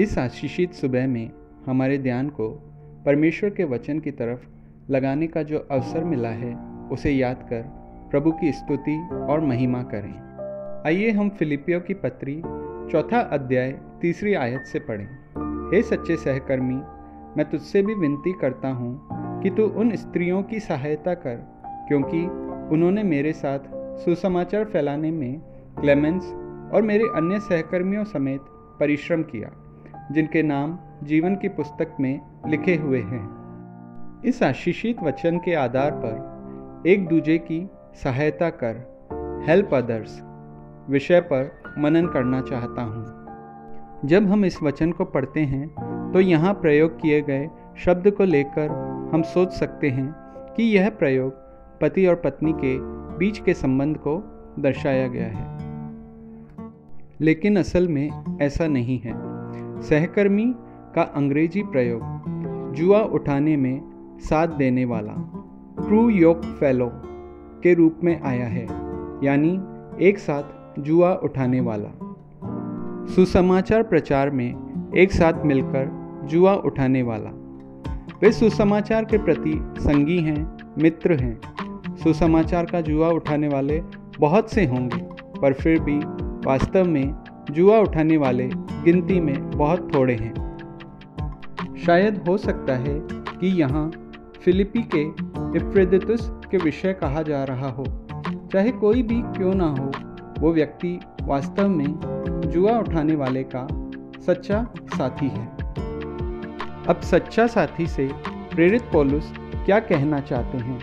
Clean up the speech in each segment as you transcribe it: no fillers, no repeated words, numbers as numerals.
इस आशीषित सुबह में हमारे ध्यान को परमेश्वर के वचन की तरफ लगाने का जो अवसर मिला है, उसे याद कर प्रभु की स्तुति और महिमा करें। आइए हम फिलिपियों की पत्री 4 अध्याय 3 आयत से पढ़ें। हे सच्चे सहकर्मी, मैं तुझसे भी विनती करता हूँ कि तू उन स्त्रियों की सहायता कर, क्योंकि उन्होंने मेरे साथ सुसमाचार फैलाने में क्लेमेंस और मेरे अन्य सहकर्मियों समेत परिश्रम किया, जिनके नाम जीवन की पुस्तक में लिखे हुए हैं। इस आशीषित वचन के आधार पर एक दूजे की सहायता कर, हेल्प अदर्स विषय पर मनन करना चाहता हूँ। जब हम इस वचन को पढ़ते हैं तो यहाँ प्रयोग किए गए शब्द को लेकर हम सोच सकते हैं कि यह प्रयोग पति और पत्नी के बीच के संबंध को दर्शाया गया है, लेकिन असल में ऐसा नहीं है। सहकर्मी का अंग्रेजी प्रयोग जुआ उठाने में साथ देने वाला, ट्रू योक फेलो के रूप में आया है, यानी एक साथ जुआ उठाने वाला। सुसमाचार प्रचार में एक साथ मिलकर जुआ उठाने वाला। वे सुसमाचार के प्रति संगी हैं, मित्र हैं। सुसमाचार का जुआ उठाने वाले बहुत से होंगे, पर फिर भी वास्तव में जुआ उठाने वाले गिनती में बहुत थोड़े हैं। शायद हो सकता है कि यहाँ फिलिपी के इफ्रेदितुस के विषय कहा जा रहा हो। चाहे कोई भी क्यों ना हो, वो व्यक्ति वास्तव में जुआ उठाने वाले का सच्चा साथी है। अब सच्चा साथी से प्रेरित पौलुस क्या कहना चाहते हैं?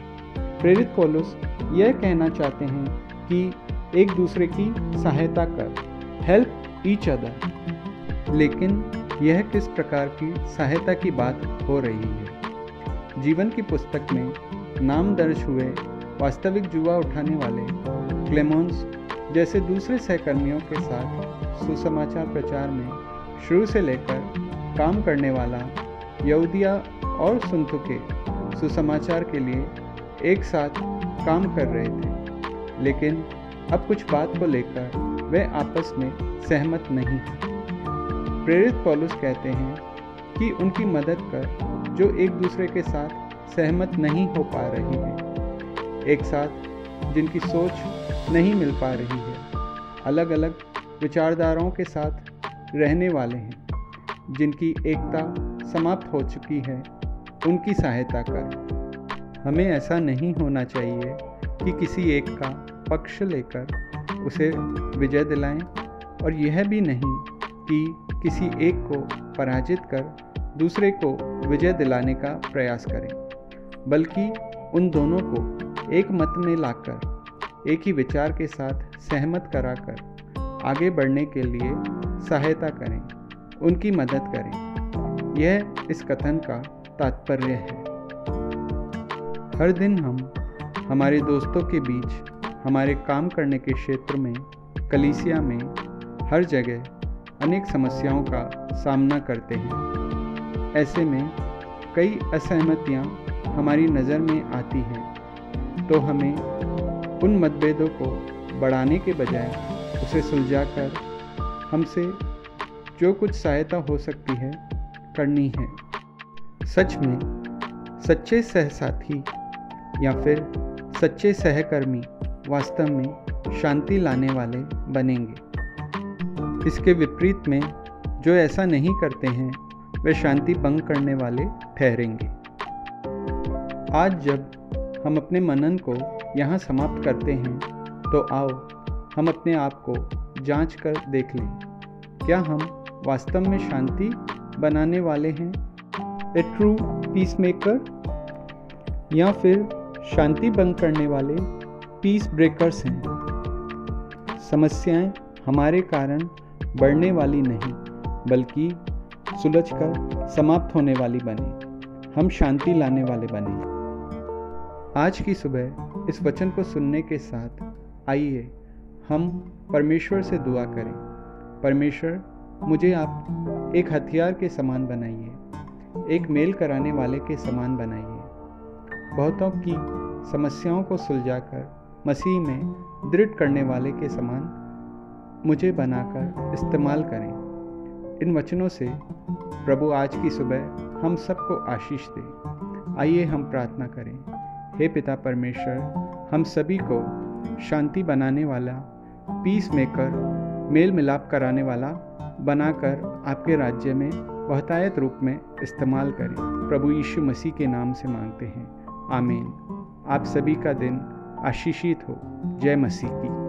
प्रेरित पौलुस यह कहना चाहते हैं कि एक दूसरे की सहायता कर, हेल्प ईच अदर। लेकिन यह किस प्रकार की सहायता की बात हो रही है? जीवन की पुस्तक में नाम दर्ज हुए वास्तविक जुआ उठाने वाले क्लेमेंस जैसे दूसरे सहकर्मियों के साथ सुसमाचार प्रचार में शुरू से लेकर काम करने वाला यहूदिया और सुन्तुखे सुसमाचार के लिए एक साथ काम कर रहे थे, लेकिन अब कुछ बात को लेकर वे आपस में सहमत नहीं हैं। प्रेरित पौलुस कहते हैं कि उनकी मदद कर जो एक दूसरे के साथ सहमत नहीं हो पा रही है, एक साथ जिनकी सोच नहीं मिल पा रही है, अलग अलग विचारधाराओं के साथ रहने वाले हैं, जिनकी एकता समाप्त हो चुकी है, उनकी सहायता कर। हमें ऐसा नहीं होना चाहिए कि किसी एक का पक्ष लेकर उसे विजय दिलाएं, और यह भी नहीं कि किसी एक को पराजित कर दूसरे को विजय दिलाने का प्रयास करें, बल्कि उन दोनों को एक मत में लाकर एक ही विचार के साथ सहमत कराकर आगे बढ़ने के लिए सहायता करें, उनकी मदद करें। यह इस कथन का तात्पर्य है। हर दिन हम हमारे दोस्तों के बीच, हमारे काम करने के क्षेत्र में, कलीसिया में, हर जगह अनेक समस्याओं का सामना करते हैं। ऐसे में कई असहमतियां हमारी नज़र में आती हैं, तो हमें उन मतभेदों को बढ़ाने के बजाय उसे सुलझाकर हमसे जो कुछ सहायता हो सकती है करनी है। सच में सच्चे सहसाथी या फिर सच्चे सहकर्मी वास्तव में शांति लाने वाले बनेंगे। इसके विपरीत में जो ऐसा नहीं करते हैं, वे शांति भंग करने वाले ठहरेंगे। आज जब हम अपने मनन को यहाँ समाप्त करते हैं, तो आओ हम अपने आप को जांच कर देख लें। क्या हम वास्तव में शांति बनाने वाले हैं, ए ट्रू पीस मेकर, या फिर शांति भंग करने वाले पीस ब्रेकर्स हैं? समस्याएं हमारे कारण बढ़ने वाली नहीं, बल्कि सुलझकर समाप्त होने वाली बने। हम शांति लाने वाले बने। आज की सुबह इस वचन को सुनने के साथ आइए हम परमेश्वर से दुआ करें। परमेश्वर, मुझे आप एक हथियार के समान बनाइए, एक मेल कराने वाले के समान बनाइए। बहुतों की समस्याओं को सुलझाकर मसीह में दृढ़ करने वाले के समान मुझे बनाकर इस्तेमाल करें। इन वचनों से प्रभु आज की सुबह हम सबको आशीष दे। आइए हम प्रार्थना करें। हे पिता परमेश्वर, हम सभी को शांति बनाने वाला, पीस मेकर, मेल मिलाप कराने वाला बनाकर आपके राज्य में बहुतायत रूप में इस्तेमाल करें। प्रभु यीशु मसीह के नाम से मांगते हैं, आमीन। आप सभी का दिन आशीषित हो। जय मसीह की।